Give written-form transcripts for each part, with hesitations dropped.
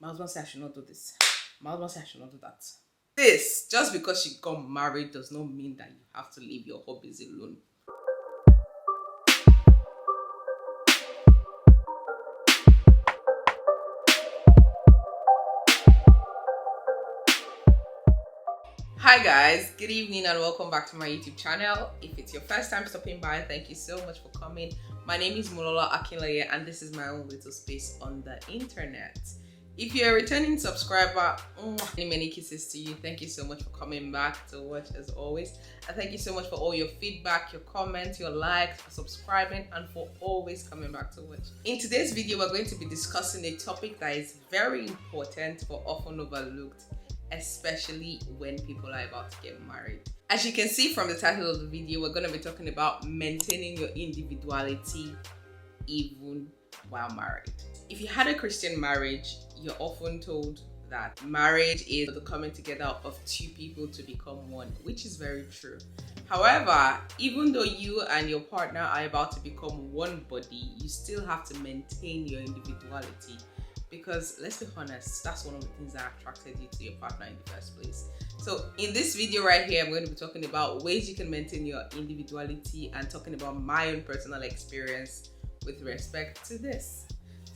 My husband said I should not do this. My husband said I should not do that. This, just because you got married does not mean that you have to leave your hobbies alone. Hi guys, good evening and welcome back to my YouTube channel. If it's your first time stopping by, thank you so much for coming. My name is Molola Akinleye and this is my own little space on the internet. If you're a returning subscriber, many kisses to you. Thank you so much for coming back to watch as always. And thank you so much for all your feedback, your comments, your likes, for subscribing, and for always coming back to watch. In today's video, we're going to be discussing a topic that is very important but often overlooked, especially when people are about to get married. As you can see from the title of the video, we're going to be talking about maintaining your individuality even while married. If you had a Christian marriage, you're often told that marriage is the coming together of two people to become one, which is very true. However, even though you and your partner are about to become one body, you still have to maintain your individuality. Because let's be honest, that's one of the things that attracted you to your partner in the first place. So in this video right here, I'm going to be talking about ways you can maintain your individuality and talking about my own personal experience with respect to this.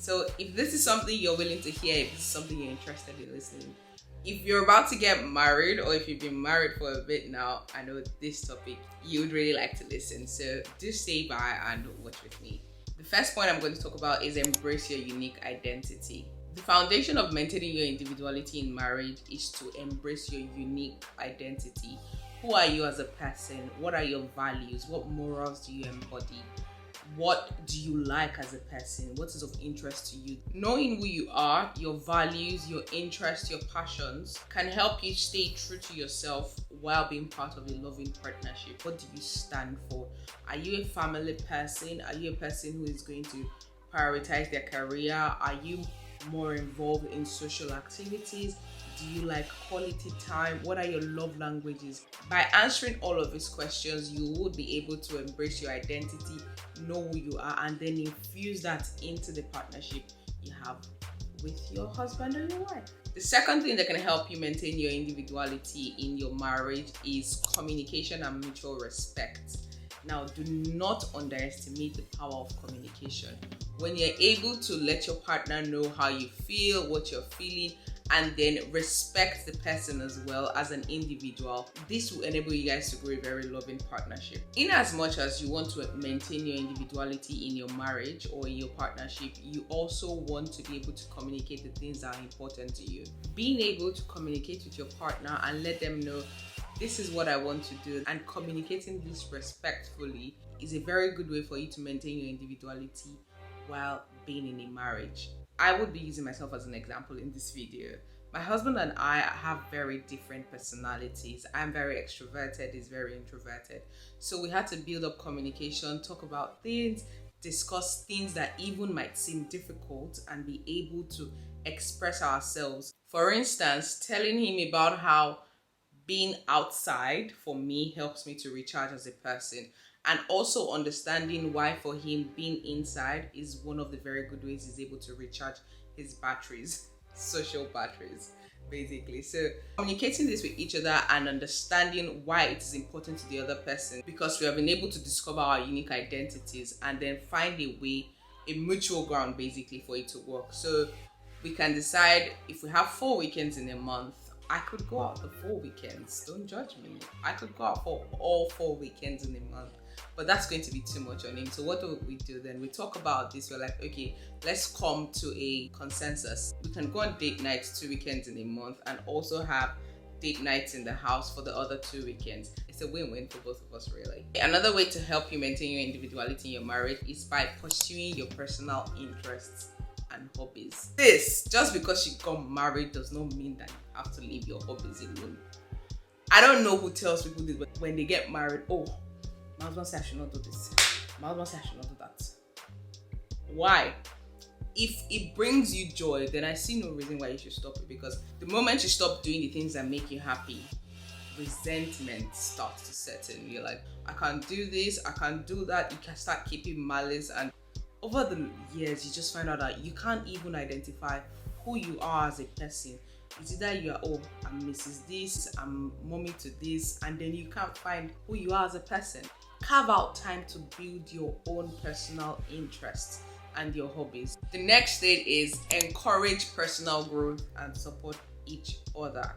So if this is something you're willing to hear, if this is something you're interested in listening, if you're about to get married or if you've been married for a bit now, I know this topic you would really like to listen. So do stay by and watch with me. The first point I'm going to talk about is embrace your unique identity. The foundation of maintaining your individuality in marriage is to embrace your unique identity. Who are you as a person? What are your values? What morals do you embody? What do you like as a person? What is of interest to you? Knowing who you are, your values, your interests, your passions can help you stay true to yourself while being part of a loving partnership. What do you stand for? Are you a family person? Are you a person who is going to prioritize their career? Are you more involved in social activities? Do you like quality time? What are your love languages? By answering all of these questions, you would be able to embrace your identity, know who you are, and then infuse that into the partnership you have with your husband or your wife. The second thing that can help you maintain your individuality in your marriage is communication and mutual respect. Now, do not underestimate the power of communication. When you're able to let your partner know how you feel, what you're feeling, and then respect the person as well as an individual, this will enable you guys to grow a very loving partnership. In as much as you want to maintain your individuality in your marriage or in your partnership, you also want to be able to communicate the things that are important to you. Being able to communicate with your partner and let them know, this is what I want to do, and communicating this respectfully is a very good way for you to maintain your individuality while being in a marriage. I would be using myself as an example in this video. My husband and I have very different personalities. I'm very extroverted, he's very introverted. So we had to build up communication, talk about things, discuss things that even might seem difficult, and be able to express ourselves. For instance, telling him about how being outside for me helps me to recharge as a person, and also understanding why for him being inside is one of the very good ways he's able to recharge his batteries, social batteries basically. So communicating this with each other and understanding why it is important to the other person, because we have been able to discover our unique identities and then find a way, a mutual ground basically for it to work. So we can decide if we have 4 weekends in a month, I could go out the 4 weekends. Don't judge me. I could go out for all 4 weekends in a month, but that's going to be too much on him. So what do we do then? We talk about this. We're like, okay, let's come to a consensus. We can go on date nights 2 weekends in a month and also have date nights in the house for the other 2 weekends. It's a win-win for both of us, really. Another way to help you maintain your individuality in your marriage is by pursuing your personal interests and hobbies. This, just because you got married does not mean that you have to leave your hobbies alone. I don't know who tells people this, but when they get married, oh, my husband said I should not do this. My husband said I should not do that. Why? If it brings you joy, then I see no reason why you should stop it, because the moment you stop doing the things that make you happy, resentment starts to set in. You're like, I can't do this, I can't do that. You can start keeping malice, and over the years, you just find out that you can't even identify who you are as a person. It's either you are, oh, I'm Mrs. This, I'm mommy to this, and then you can't find who you are as a person. Carve out time to build your own personal interests and your hobbies. The next stage is encourage personal growth and support each other.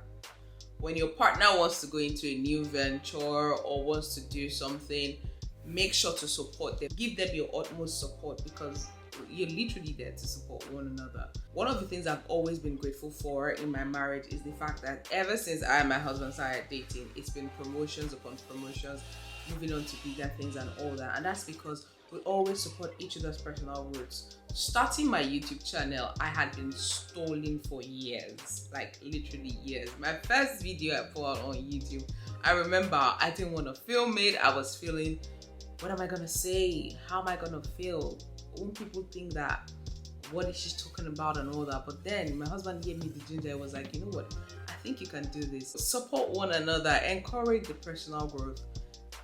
When your partner wants to go into a new venture or wants to do something, make sure to support them. Give them your utmost support because you're literally there to support one another. One of the things I've always been grateful for in my marriage is the fact that ever since I and my husband started dating, it's been promotions upon promotions, moving on to bigger things and all that. And that's because we always support each other's personal growth. Starting my YouTube channel, I had been stalling for years, like literally years. My first video I put out on YouTube, I remember I didn't want to film it. I was feeling, what am I gonna say? How am I gonna feel? Won't people think that, what is she talking about and all that? But then my husband gave me the ginger. I was like, you know what? I think you can do this. Support one another, encourage the personal growth.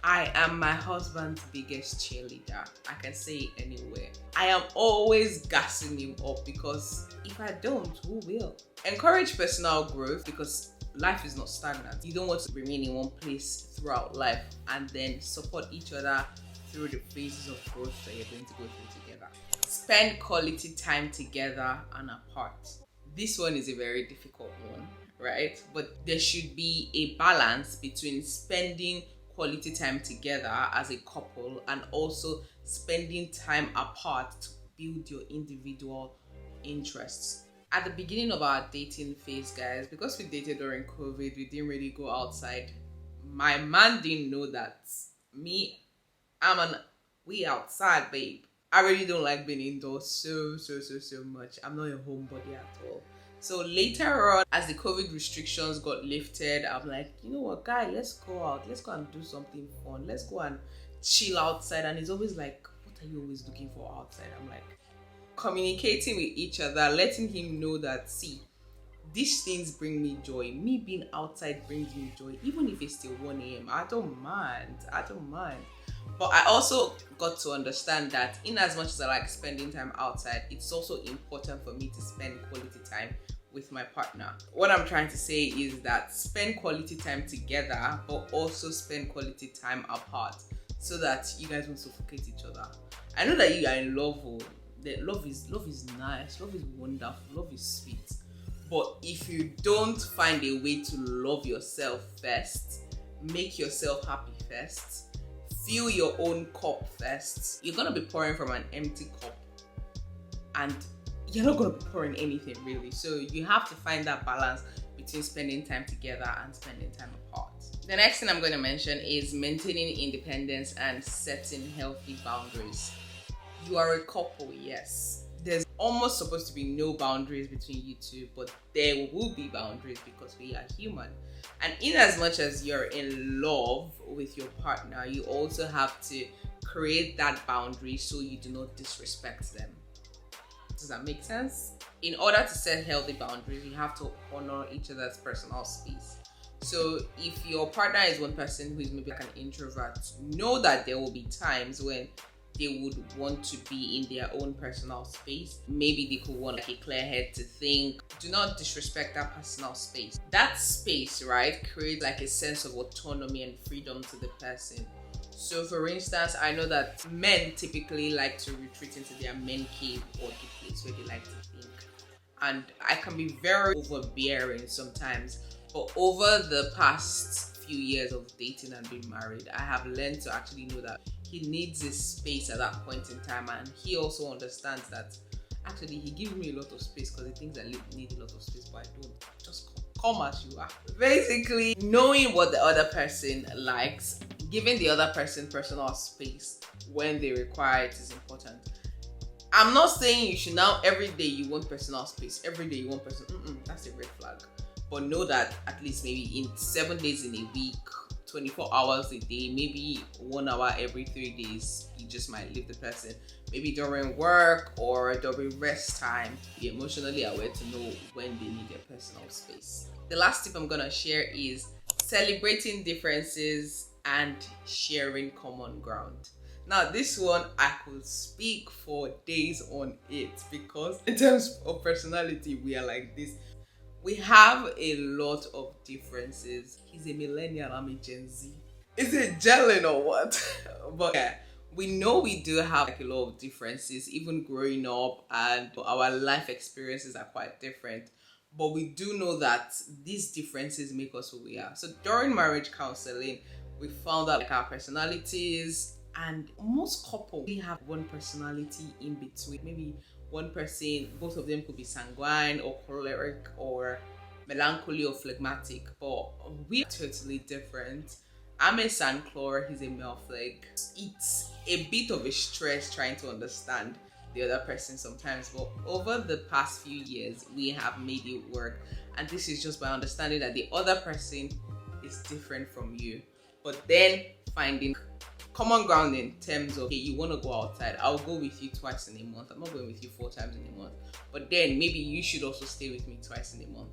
I am my husband's biggest cheerleader. I can say it anywhere. I am always gassing him up because if I don't, who will? Encourage personal growth because life is not stagnant. You don't want to remain in one place throughout life, and then support each other through the phases of growth that you're going to go through together. Spend quality time together and apart. This one is a very difficult one, right? But there should be a balance between spending quality time together as a couple and also spending time apart to build your individual interests. At the beginning of our dating phase, guys, because we dated during COVID, we didn't really go outside. My man didn't know that we outside, babe. I really don't like being indoors so much. I'm not a homebody at all. So later on, as the COVID restrictions got lifted, I'm like, you know what, guy, let's go out. Let's go and do something fun. Let's go and chill outside. And he's always like, what are you always looking for outside? I'm like, communicating with each other, letting him know that, see, these things bring me joy. Me being outside brings me joy. Even if it's still 1 a.m., I don't mind. But I also got to understand that in as much as I like spending time outside, it's also important for me to spend quality time with my partner. What I'm trying to say is that spend quality time together, but also spend quality time apart so that you guys won't suffocate each other. I know that you are in love. Love is nice. Love is wonderful. Love is sweet. But if you don't find a way to love yourself first, make yourself happy first, fill your own cup first, you're gonna be pouring from an empty cup and you're not gonna be pouring anything really. So you have to find that balance between spending time together and spending time apart. The next thing I'm going to mention is maintaining independence and setting healthy boundaries. You are a couple, yes. There's almost supposed to be no boundaries between you two, but there will be boundaries because we are human. And in as much as you're in love with your partner, you also have to create that boundary so you do not disrespect them. Does that make sense? In order to set healthy boundaries, you have to honor each other's personal space. So if your partner is one person who is maybe like an introvert, know that there will be times when they would want to be in their own personal space. Maybe they could want like a clear head to think. Do not disrespect that personal space. That space, right, creates like a sense of autonomy and freedom to the person. So for instance, I know that men typically like to retreat into their men cave or the place where they like to think. And I can be very overbearing sometimes. But over the past few years of dating and being married, I have learned to actually know that he needs his space at that point in time, and he also understands that actually he gives me a lot of space because he thinks I need a lot of space, but I don't. Just come as you are. Basically, knowing what the other person likes, giving the other person personal space when they require it is important. I'm not saying you should now every day you want personal space, every day you want that's a red flag. But know that at least maybe in 7 days in a week, 24 hours a day, maybe 1 hour every 3 days, you just might leave the person. Maybe during work or during rest time, be emotionally aware to know when they need their personal space. The last tip I'm gonna share is celebrating differences and sharing common ground. Now this one, I could speak for days on it because in terms of personality, we are like this. We have a lot of differences. He's a millennial, I'm a Gen Z. Is it gelling or what? But yeah, we know we do have like a lot of differences, even growing up, and our life experiences are quite different. But we do know that these differences make us who we are. So during marriage counseling, we found out like our personalities, and most couples we have one personality in between. Maybe one person, both of them could be sanguine or choleric or melancholy or phlegmatic, but we are totally different. I'm a Sanclor, he's a Melfleg. It's a bit of a stress trying to understand the other person sometimes, but over the past few years, we have made it work. And this is just by understanding that the other person is different from you, but then finding common ground in terms of, hey, you want to go outside, I'll go with you twice in a month. I'm not going with you 4 times in a month, but then maybe you should also stay with me twice in a month.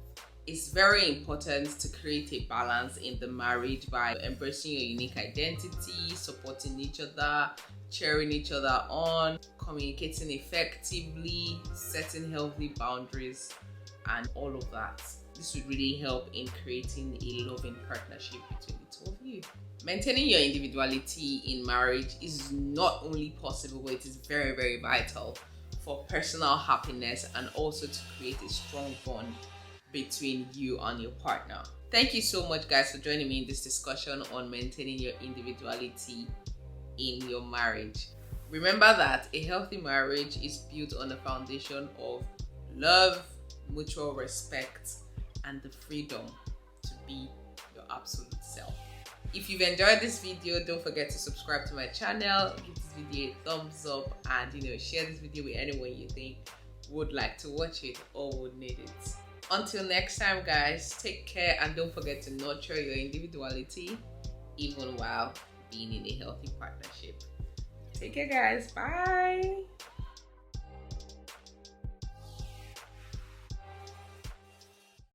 It's very important to create a balance in the marriage by embracing your unique identity, supporting each other, cheering each other on, communicating effectively, setting healthy boundaries, and all of that. This would really help in creating a loving partnership between the two of you. Maintaining your individuality in marriage is not only possible, but it is very, very vital for personal happiness and also to create a strong bond between you and your partner. Thank you so much, guys, for joining me in this discussion on maintaining your individuality in your marriage. Remember that a healthy marriage is built on a foundation of love, mutual respect, and the freedom to be your absolute self. If you've enjoyed this video, don't forget to subscribe to my channel, give this video a thumbs up, and share this video with anyone you think would like to watch it or would need it. Until next time, guys, take care and don't forget to nurture your individuality even while being in a healthy partnership. Take care, guys. Bye.